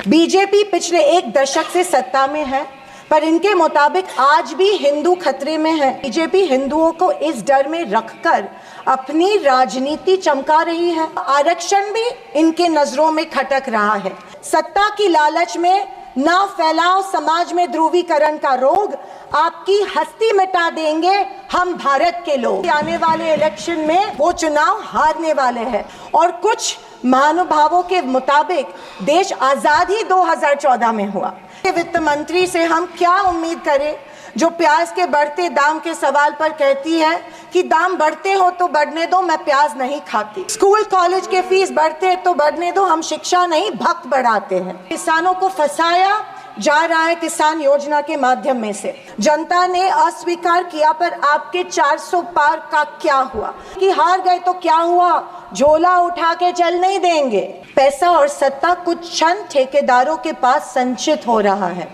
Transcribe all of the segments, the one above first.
BJP पिछले एक दशक से सत्ता में है, पर इनके मुताबिक आज भी हिंदू खतरे में है। बीजेपी हिंदुओं को इस डर में रखकर अपनी राजनीति चमका रही है। आरक्षण भी इनके नजरों में खटक रहा है। सत्ता की लालच में ना फैलाओ समाज में ध्रुवीकरण का रोग, आपकी हस्ती मिटा देंगे हम भारत के लोग। आने वाले इलेक्शन में वो चुनाव हारने वाले हैं और कुछ महानुभावों के मुताबिक देश आजाद ही 2014 में हुआ। वित्त मंत्री से हम क्या उम्मीद करें जो प्याज के बढ़ते दाम के सवाल पर कहती है कि दाम बढ़ते हो तो बढ़ने दो, मैं प्याज नहीं खाती। स्कूल कॉलेज के फीस बढ़ते हैं तो बढ़ने दो, हम शिक्षा नहीं भक्त बढ़ाते हैं। किसानों को फंसाया जा रहा है किसान योजना के माध्यम में से। जनता ने अस्वीकार किया, पर आपके 400 पार का क्या हुआ कि हार गए तो क्या हुआ, झोला उठा के चल नहीं देंगे। पैसा और सत्ता कुछ क्षण ठेकेदारों के पास संचित हो रहा है।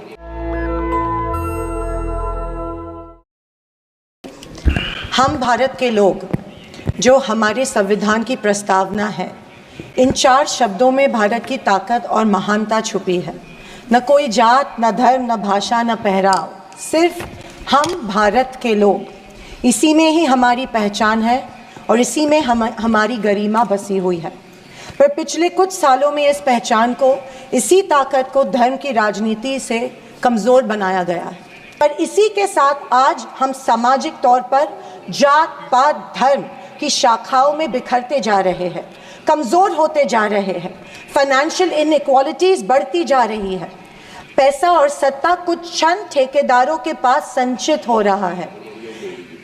हम भारत के लोग, जो हमारे संविधान की प्रस्तावना है, इन 4 शब्दों में भारत की ताकत और महानता छुपी है। न कोई जात, न धर्म, न भाषा, न पहराव, सिर्फ हम भारत के लोग। इसी में ही हमारी पहचान है और इसी में हमारी गरिमा बसी हुई है। पर पिछले कुछ सालों में इस पहचान को, इसी ताकत को धर्म की राजनीति से कमज़ोर बनाया गया है। पर इसी के साथ आज हम सामाजिक तौर पर जात पात धर्म की शाखाओं में बिखरते जा रहे हैं, कमज़ोर होते जा रहे हैं। फाइनेंशियल इनइक्वालिटीज़ बढ़ती जा रही है। पैसा और सत्ता कुछ क्षण ठेकेदारों के पास संचित हो रहा है,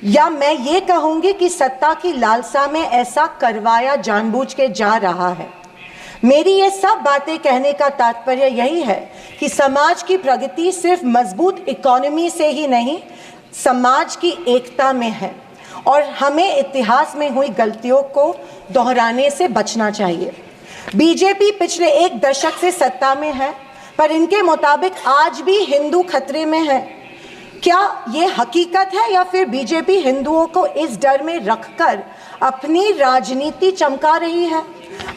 या मैं ये कहूँगी कि सत्ता की लालसा में ऐसा करवाया जानबूझ के जा रहा है। मेरी ये सब बातें कहने का तात्पर्य यही है कि समाज की प्रगति सिर्फ मजबूत इकोनॉमी से ही नहीं, समाज की एकता में है और हमें इतिहास में हुई गलतियों को दोहराने से बचना चाहिए। बीजेपी पिछले एक दशक से सत्ता में है, पर इनके मुताबिक आज भी हिंदू खतरे में है। क्या ये हकीकत है या फिर बीजेपी हिंदुओं को इस डर में रखकर अपनी राजनीति चमका रही है?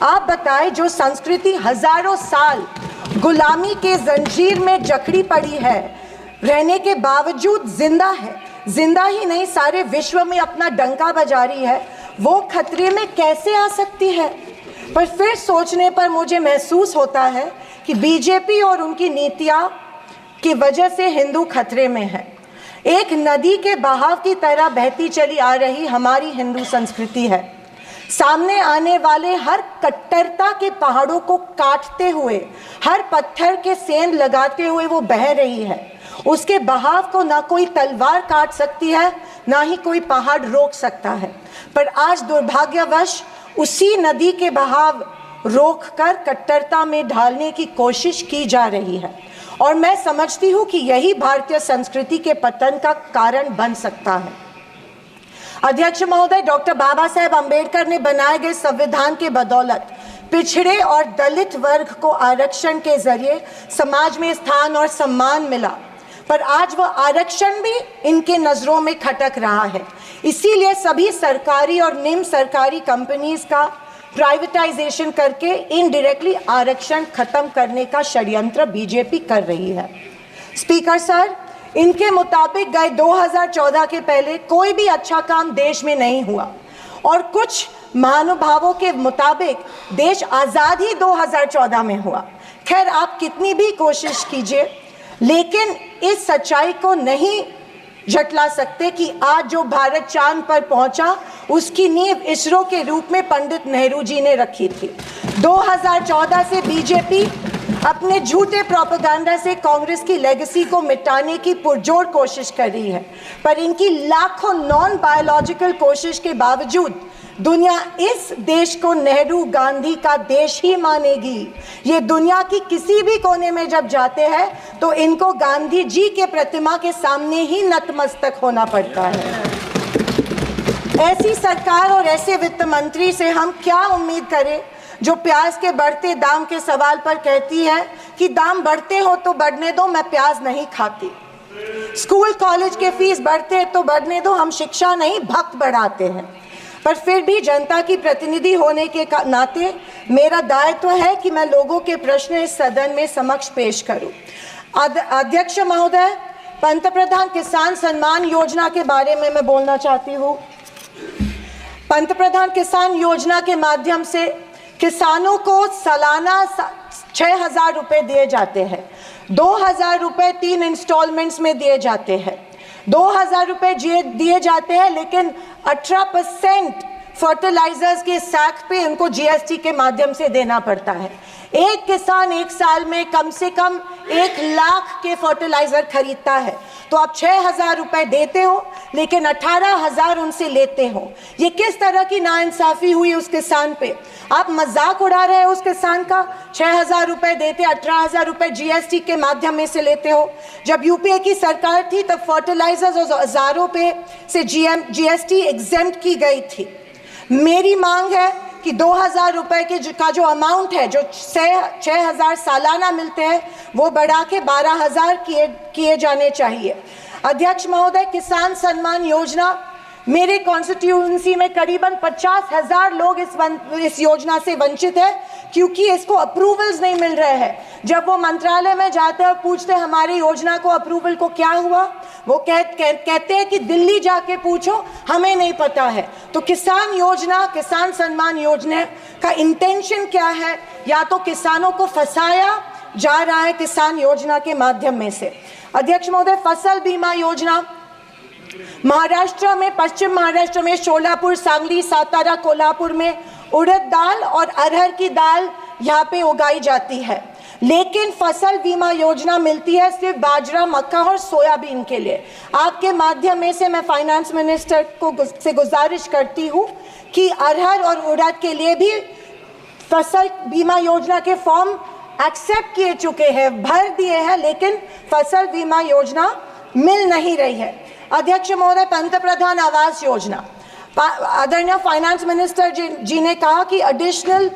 आप बताएं, जो संस्कृति हजारों साल गुलामी के जंजीर में जकड़ी पड़ी है, रहने के बावजूद जिंदा है, जिंदा ही नहीं सारे विश्व में अपना डंका बजा रही है, वो खतरे में कैसे आ सकती है? पर फिर सोचने पर मुझे महसूस होता है कि बीजेपी और उनकी नीतियां की वजह से हिंदू खतरे में है। एक नदी के बहाव की तरह बहती चली आ रही हमारी हिंदू संस्कृति है। सामने आने वाले हर कट्टरता के पहाड़ों को काटते हुए, हर पत्थर के सेंध लगाते हुए वो बह रही है। उसके बहाव को ना कोई तलवार काट सकती है, ना ही कोई पहाड़ रोक सकता है। पर आज दुर्भाग्यवश उसी नदी के बहाव रोककर कट्टरता में ढालने की कोशिश की जा रही है और मैं समझती हूँ कि यही भारतीय संस्कृति के पतन का कारण बन सकता है। अध्यक्ष महोदय, डॉक्टर बाबा साहेब अम्बेडकर ने बनाए गए संविधान के बदौलत पिछड़े और दलित वर्ग को आरक्षण के जरिए समाज में स्थान और सम्मान मिला, पर आज वह आरक्षण भी इनके नजरों में खटक रहा है। इसीलिए सभी सरकारी और निम्न सरकारी कंपनीज का प्राइवेटाइजेशन करके इनडायरेक्टली आरक्षण खत्म करने का षड्यंत्र बीजेपी कर रही है। स्पीकर सर, इनके मुताबिक गए 2014 के पहले कोई भी अच्छा काम देश में नहीं हुआ और कुछ महानुभावों के मुताबिक देश आज़ाद ही 2014 में हुआ। खैर, आप कितनी भी कोशिश कीजिए, लेकिन इस सच्चाई को नहीं झटला सकते कि आज जो भारत चांद पर पहुंचा, उसकी नींव इसरो के रूप में पंडित नेहरू जी ने रखी थी। 2014 से बीजेपी अपने झूठे प्रोपेगेंडा से कांग्रेस की लेगेसी को मिटाने की पुरजोर कोशिश कर रही है, पर इनकी लाखों नॉन बायोलॉजिकल कोशिश के बावजूद दुनिया इस देश को नेहरू गांधी का देश ही मानेगी। ये दुनिया की किसी भी कोने में जब जाते हैं तो इनको गांधी जी के प्रतिमा के सामने ही नतमस्तक होना पड़ता है। ऐसी सरकार और ऐसे वित्त मंत्री से हम क्या उम्मीद करें जो प्याज के बढ़ते दाम के सवाल पर कहती है कि दाम बढ़ते हो तो बढ़ने दो, मैं प्याज नहीं खाती। स्कूल कॉलेज के फीस बढ़ते हैं तो बढ़ने दो, हम शिक्षा नहीं भक्त बढ़ाते हैं। पर फिर भी जनता की प्रतिनिधि होने के नाते मेरा दायित्व है कि मैं लोगों के प्रश्न इस सदन में समक्ष पेश करूं। अध्यक्ष महोदय, पंतप्रधान किसान सम्मान योजना के बारे में मैं बोलना चाहती हूँ। पंतप्रधान किसान योजना के माध्यम से किसानों को सालाना 6,000 रुपये दिए जाते हैं। 2,000 रुपये 3 इंस्टॉलमेंट्स में दिए जाते हैं। 2,000 रुपये दिए जाते हैं, लेकिन 18% फर्टिलाइजर्स के सैक पे उनको जीएसटी के माध्यम से देना पड़ता है। एक किसान एक साल में कम से कम 1 लाख के फर्टिलाइजर खरीदता है, तो आप 6,000 रुपये देते हो लेकिन 18,000 उनसे लेते हो। ये किस तरह की नाइंसाफी हुई उस किसान पे? आप मजाक उड़ा रहे हो उस किसान का। 6,000 रुपये देते, 18,000 रुपये जीएसटी के माध्यम से लेते हो। जब यूपीए की सरकार थी तब फर्टिलाइजर्स और औजारों पे से जीएसटी एग्जेम्प्ट की गई थी। मेरी मांग है कि 2,000 रुपये का जो अमाउंट है, जो 6,000 सालाना मिलते हैं, वो बढ़ा के 12,000 किए जाने चाहिए। अध्यक्ष महोदय, किसान सम्मान योजना, मेरे कॉन्स्टिट्यूएंसी में करीबन 50,000 लोग इस योजना से वंचित है क्योंकि इसको अप्रूवल्स नहीं मिल रहे हैं। जब वो मंत्रालय में जाते हैं और पूछते हैं हमारी योजना को अप्रूवल को क्या हुआ, वो कहते हैं कि दिल्ली जाके पूछो, हमें नहीं पता है। तो किसान योजना, किसान सम्मान योजना का इंटेंशन क्या है? या तो किसानों को फंसाया जा रहा है किसान योजना के माध्यम में से। अध्यक्ष महोदय, फसल बीमा योजना, महाराष्ट्र में, पश्चिम महाराष्ट्र में शोलापुर, सांगली, सातारा, कोल्हापुर में उड़द दाल और अरहर की दाल यहाँ पे उगाई जाती है, लेकिन फसल बीमा योजना मिलती है सिर्फ बाजरा, मक्का और सोयाबीन के लिए। आपके माध्यम से मैं फाइनेंस मिनिस्टर से गुजारिश करती हूँ कि अरहर और उड़द के लिए भी फसल बीमा योजना के फॉर्म एक्सेप्ट किए चुके हैं, भर दिए हैं, लेकिन फसल बीमा योजना मिल नहीं रही है। अध्यक्ष महोदय, पंतप्रधान आवास योजना, आदरणीय फाइनेंस मिनिस्टर जी ने कहा कि एडिशनल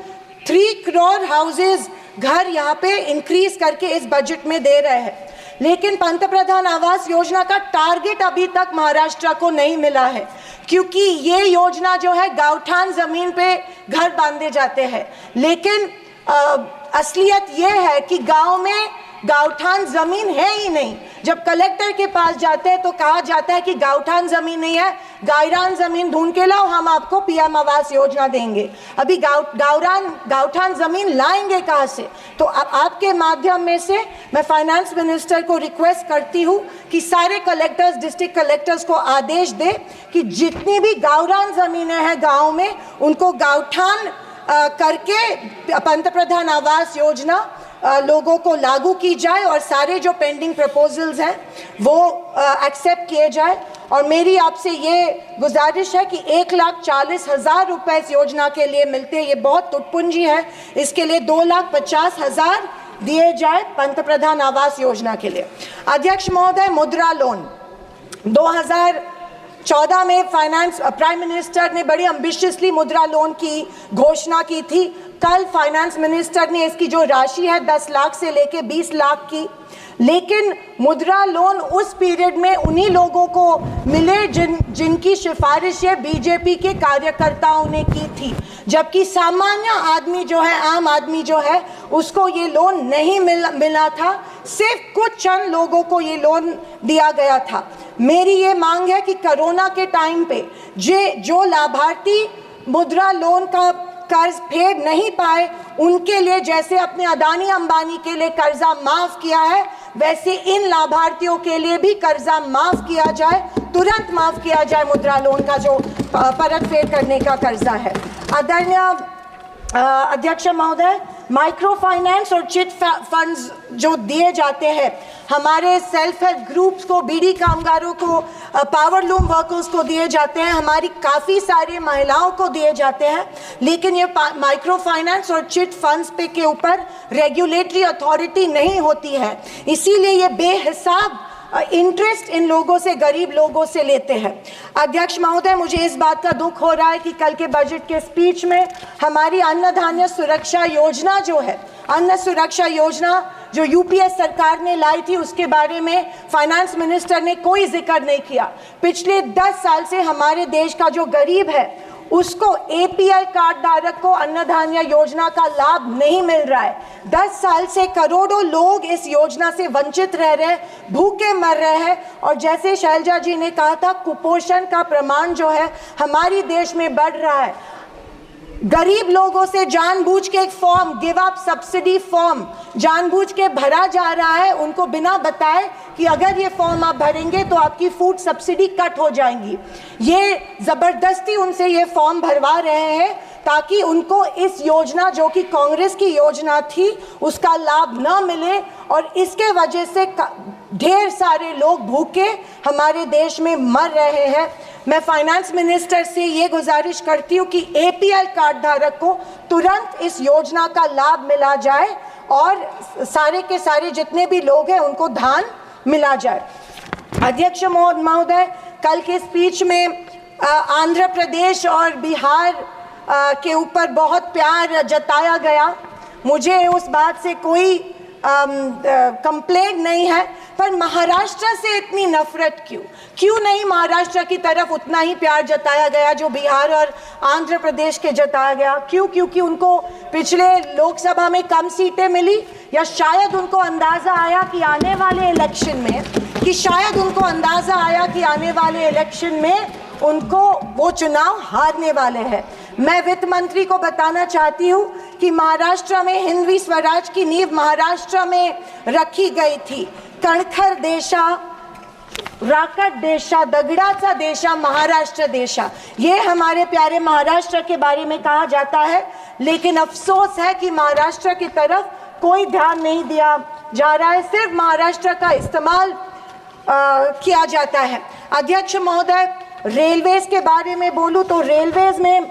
3 करोड़ हाउसेज, घर यहाँ पे इंक्रीज करके इस बजट में दे रहे हैं, लेकिन पंतप्रधान आवास योजना का टारगेट अभी तक महाराष्ट्र को नहीं मिला है, क्योंकि ये योजना जो है गाँवठान जमीन पे घर बांधे जाते हैं, लेकिन असलियत ये है कि गांव में गाँवठान जमीन है ही नहीं। जब कलेक्टर के पास जाते हैं तो कहा जाता है कि गाँवठान जमीन नहीं है, गायरान जमीन ढूंढ के लाओ, हम आपको पीएम आवास योजना देंगे। अभी गाँवठान जमीन लाएंगे कहाँ से? तो अब आपके माध्यम में से मैं फाइनेंस मिनिस्टर को रिक्वेस्ट करती हूँ कि सारे कलेक्टर्स, डिस्ट्रिक्ट कलेक्टर्स को आदेश दे कि जितनी भी गायरान जमीनें हैं गाँव में, उनको गाँवठान करके पंतप्रधान आवास योजना लोगों को लागू की जाए और सारे जो पेंडिंग प्रपोजल्स हैं वो एक्सेप्ट किए जाए। और मेरी आपसे ये गुजारिश है कि 1,40,000 रुपये इस योजना के लिए मिलते हैं, ये बहुत तुटपुंजी है, इसके लिए 2,50,000 दिए जाए पंतप्रधान आवास योजना के लिए। अध्यक्ष महोदय, मुद्रा लोन 2014 में प्राइम मिनिस्टर ने बड़ी एम्बिशियसली मुद्रा लोन की घोषणा की थी। कल फाइनेंस मिनिस्टर ने इसकी जो राशि है 10 लाख से लेके 20 लाख की, लेकिन मुद्रा लोन उस पीरियड में उन्हीं लोगों को मिले जिनकी सिफारिशें बीजेपी के कार्यकर्ताओं ने की थी, जबकि सामान्य आदमी जो है, आम आदमी जो है, उसको ये लोन नहीं मिला था। सिर्फ कुछ चंद लोगों को ये लोन दिया गया था। मेरी ये मांग है कि कोरोना के टाइम पे जो लाभार्थी मुद्रा लोन का कर्ज फेड नहीं पाए, उनके लिए जैसे अपने अदानी अंबानी के लिए कर्जा माफ किया है, वैसे इन लाभार्थियों के लिए भी कर्जा माफ किया जाए, तुरंत माफ किया जाए मुद्रा लोन का जो परत फेड करने का कर्जा है। आदरणीय अध्यक्ष महोदय, माइक्रो फाइनेंस और चिट फंड्स जो दिए जाते हैं हमारे सेल्फ हेल्प ग्रुप्स को, बीड़ी कामगारों को, पावर लूम वर्कर्स को दिए जाते हैं, हमारी काफ़ी सारी महिलाओं को दिए जाते हैं, लेकिन ये माइक्रो फाइनेंस और चिट फंड्स पे के ऊपर रेगुलेटरी अथॉरिटी नहीं होती है, इसीलिए ये बेहिसाब इंटरेस्ट इन लोगों से, गरीब लोगों से लेते हैं। अध्यक्ष महोदय, मुझे इस बात का दुख हो रहा है कि कल के बजट के स्पीच में हमारी अन्न धान्य सुरक्षा योजना जो है, अन्न सुरक्षा योजना जो यूपीए सरकार ने लाई थी, उसके बारे में फाइनेंस मिनिस्टर ने कोई जिक्र नहीं किया। पिछले 10 साल से हमारे देश का जो गरीब है उसको एपीएल कार्ड धारक को अन्नधान्य योजना का लाभ नहीं मिल रहा है। 10 साल से करोड़ों लोग इस योजना से वंचित रह रहे हैं, भूखे मर रहे हैं। और जैसे शैलजा जी ने कहा था, कुपोषण का प्रमाण जो है हमारी देश में बढ़ रहा है। गरीब लोगों से जानबूझ के एक form, give up subsidy form, जानबूझ के भरा जा रहा है, उनको बिना बताए कि अगर ये फॉर्म आप भरेंगे तो आपकी फूड सब्सिडी कट हो जाएंगी। ये जबरदस्ती उनसे ये फॉर्म भरवा रहे हैं ताकि उनको इस योजना, जो कि कांग्रेस की योजना थी, उसका लाभ न मिले। और इसके वजह से ढेर सारे लोग भूखे हमारे देश में मर रहे हैं। मैं फाइनेंस मिनिस्टर से ये गुजारिश करती हूँ कि एपीएल कार्ड धारक को तुरंत इस योजना का लाभ मिला जाए और सारे के सारे जितने भी लोग हैं उनको धान मिला जाए। अध्यक्ष महोदय, कल के स्पीच में आंध्र प्रदेश और बिहार के ऊपर बहुत प्यार जताया गया। मुझे उस बात से कोई कंप्लेंट नहीं है, पर महाराष्ट्र से इतनी नफरत क्यों नहीं महाराष्ट्र की तरफ उतना ही प्यार जताया गया जो बिहार और आंध्र प्रदेश के जताया गया? क्योंकि उनको पिछले लोकसभा में कम सीटें मिली, या शायद उनको अंदाजा आया कि आने वाले इलेक्शन में उनको वो चुनाव हारने वाले हैं। मैं वित्त मंत्री को बताना चाहती हूँ कि महाराष्ट्र में हिंदवी स्वराज की नींव महाराष्ट्र में रखी गई थी। कणखर देशा, राकट देशा, दगडाचा देशा, महाराष्ट्र देशा, ये हमारे प्यारे महाराष्ट्र के बारे में कहा जाता है। लेकिन अफसोस है कि महाराष्ट्र की तरफ कोई ध्यान नहीं दिया जा रहा है, सिर्फ महाराष्ट्र का इस्तेमाल किया जाता है। अध्यक्ष महोदय, रेलवेज के बारे में बोलूं तो रेलवेज में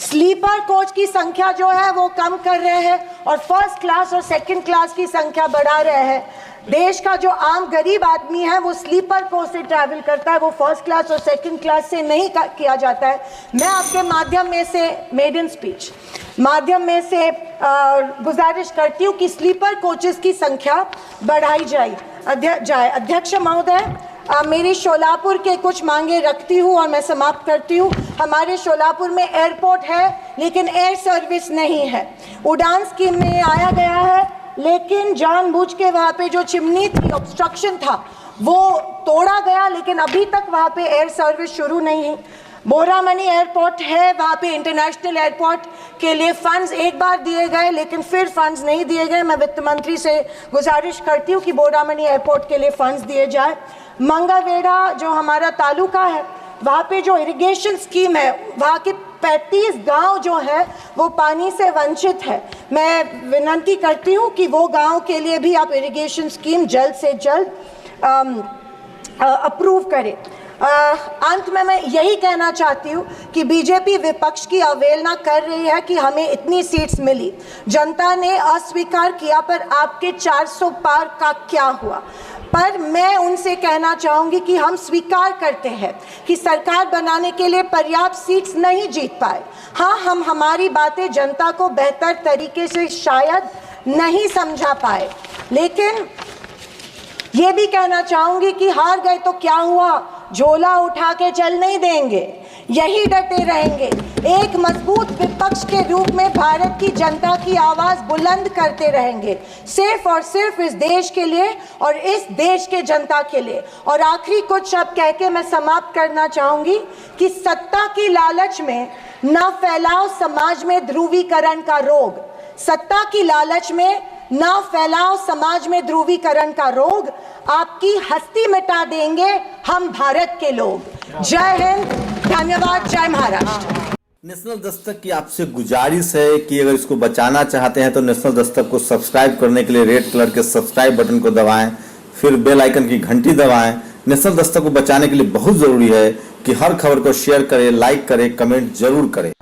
स्लीपर कोच की संख्या जो है वो कम कर रहे हैं और फर्स्ट क्लास और सेकंड क्लास की संख्या बढ़ा रहे हैं। देश का जो आम गरीब आदमी है वो स्लीपर कोच से ट्रैवल करता है, वो फर्स्ट क्लास और सेकंड क्लास से नहीं किया जाता है। मैं आपके माध्यम में से मेडन स्पीच माध्यम में से गुजारिश करती हूँ कि स्लीपर कोचेस की संख्या बढ़ाई जाए। अध्यक्ष महोदय, मेरी शोलापुर के कुछ मांगे रखती हूँ और मैं समाप्त करती हूँ। हमारे शोलापुर में एयरपोर्ट है लेकिन एयर सर्विस नहीं है। उड़ान स्कीम में आया गया है, लेकिन जानबूझ के वहाँ पे जो चिमनी थी, ऑब्स्ट्रक्शन था, वो तोड़ा गया, लेकिन अभी तक वहाँ पे एयर सर्विस शुरू नहीं है। बोरामनी एयरपोर्ट है, वहाँ पे इंटरनेशनल एयरपोर्ट के लिए फंड्स एक बार दिए गए लेकिन फिर फंड्स नहीं दिए गए। मैं वित्त मंत्री से गुजारिश करती हूँ कि बोरामनी एयरपोर्ट के लिए फंड्स दिए जाए। मंगावेड़ा जो हमारा तालुका है, वहाँ पे जो इरिगेशन स्कीम है, वहाँ के 35 गांव जो है वो पानी से वंचित है। मैं विनती करती हूँ कि वो गांव के लिए भी आप इरिगेशन स्कीम जल्द से जल्द अप्रूव करें। अंत में मैं यही कहना चाहती हूँ कि बीजेपी विपक्ष की अवहेलना कर रही है कि हमें इतनी सीट्स मिली, जनता ने अस्वीकार किया, पर आपके 400 पार का क्या हुआ? पर मैं उनसे कहना चाहूँगी कि हम स्वीकार करते हैं कि सरकार बनाने के लिए पर्याप्त सीट्स नहीं जीत पाए। हाँ, हम हमारी बातें जनता को बेहतर तरीके से शायद नहीं समझा पाए, लेकिन ये भी कहना चाहूँगी कि हार गए तो क्या हुआ, झोला उठा के चल नहीं देंगे, यही डटे रहेंगे। एक मजबूत विपक्ष के रूप में भारत की जनता की आवाज़ बुलंद करते रहेंगे, सिर्फ और सिर्फ इस देश के लिए और इस देश के जनता के लिए। और आखिरी कुछ शब्द कह के मैं समाप्त करना चाहूँगी कि सत्ता की लालच में न फैलाओ समाज में ध्रुवीकरण का रोग। सत्ता की लालच में न फैलाओ समाज में ध्रुवीकरण का रोग, आपकी हस्ती मिटा देंगे हम भारत के लोग। जय हिंद, धन्यवाद, जय महाराष्ट्र। नेशनल दस्तक की आपसे गुजारिश है कि अगर इसको बचाना चाहते हैं तो नेशनल दस्तक को सब्सक्राइब करने के लिए रेड कलर के सब्सक्राइब बटन को दबाएं, फिर बेल आइकन की घंटी दबाएं। नेशनल दस्तक को बचाने के लिए बहुत जरूरी है कि हर खबर को शेयर करें, लाइक करें, कमेंट जरूर करें।